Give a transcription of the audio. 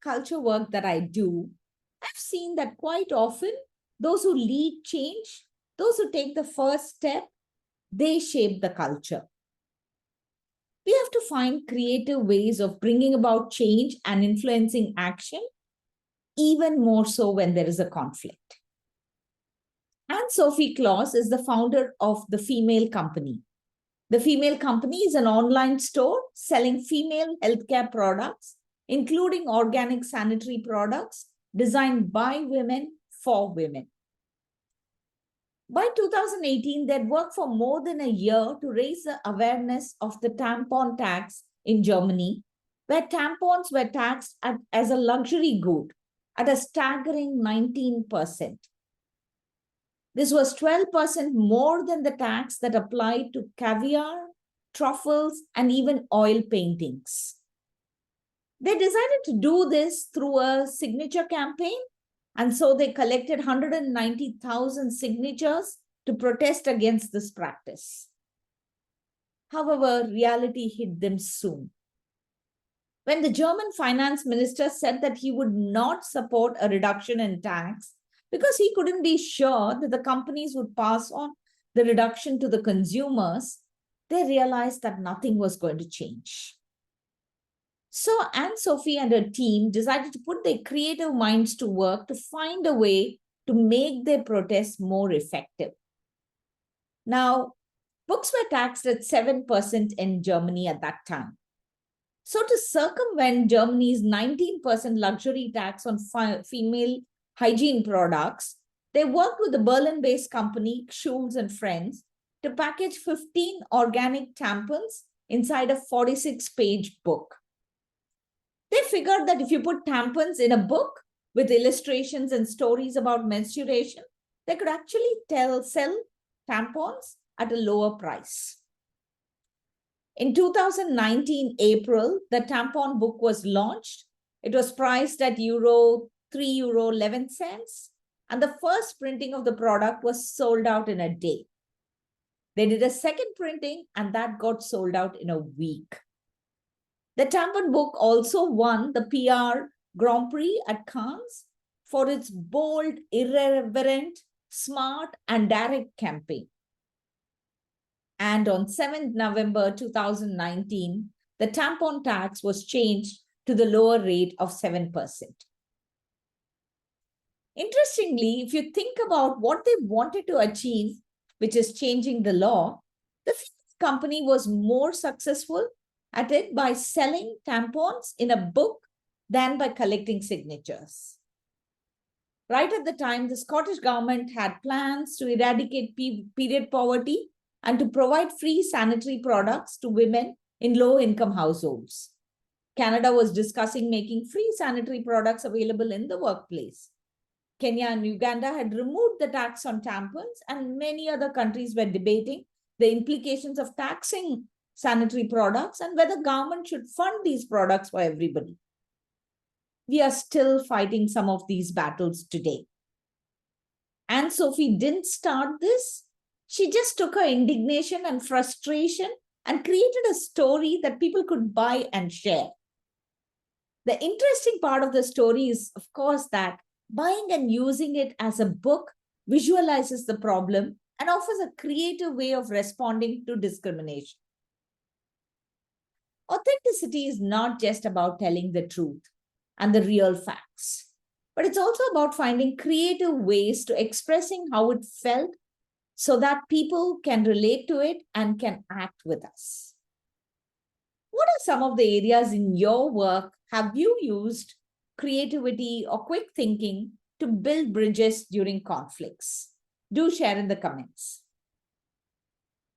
culture work that I do, I've seen that quite often those who lead change, those who take the first step, they shape the culture. We have to find creative ways of bringing about change and influencing action, even more so when there is a conflict. Ann-Sophie Claus is the founder of the Female Company. The Female Company is an online store selling female healthcare products, including organic sanitary products designed by women for women. By 2018, they'd worked for more than a year to raise the awareness of the tampon tax in Germany, where tampons were taxed as a luxury good at a staggering 19%. This was 12% more than the tax that applied to caviar, truffles, and even oil paintings. They decided to do this through a signature campaign, and so they collected 190,000 signatures to protest against this practice. However, reality hit them soon. When the German finance minister said that he would not support a reduction in tax because he couldn't be sure that the companies would pass on the reduction to the consumers, they realized that nothing was going to change. So Ann-Sophie and her team decided to put their creative minds to work to find a way to make their protests more effective. Now, books were taxed at 7% in Germany at that time. So to circumvent Germany's 19% luxury tax on female hygiene products, they worked with the Berlin-based company Schulz and Friends to package 15 organic tampons inside a 46-page book. They figured that if you put tampons in a book with illustrations and stories about menstruation, they could actually sell tampons at a lower price. In 2019 April, the tampon book was launched. It was priced at €3.11, and the first printing of the product was sold out in a day. They did a second printing, and that got sold out in a week. The tampon book also won the PR Grand Prix at Cannes for its bold, irreverent, smart, and direct campaign. And on 7th November 2019, the tampon tax was changed to the lower rate of 7%. Interestingly, if you think about what they wanted to achieve, which is changing the law, the company was more successful at it by selling tampons in a book than by collecting signatures. Right at the time, the Scottish government had plans to eradicate period poverty and to provide free sanitary products to women in low-income households. Canada was discussing making free sanitary products available in the workplace. Kenya and Uganda had removed the tax on tampons, and many other countries were debating the implications of taxing sanitary products and whether government should fund these products for everybody. We are still fighting some of these battles today. Ann-Sophie didn't start this. She just took her indignation and frustration and created a story that people could buy and share. The interesting part of the story is, of course, that buying and using it as a book visualizes the problem and offers a creative way of responding to discrimination. Authenticity is not just about telling the truth and the real facts, but it's also about finding creative ways to expressing how it felt so that people can relate to it and can act with us. What are some of the areas in your work have you used creativity or quick thinking to build bridges during conflicts? Do share in the comments.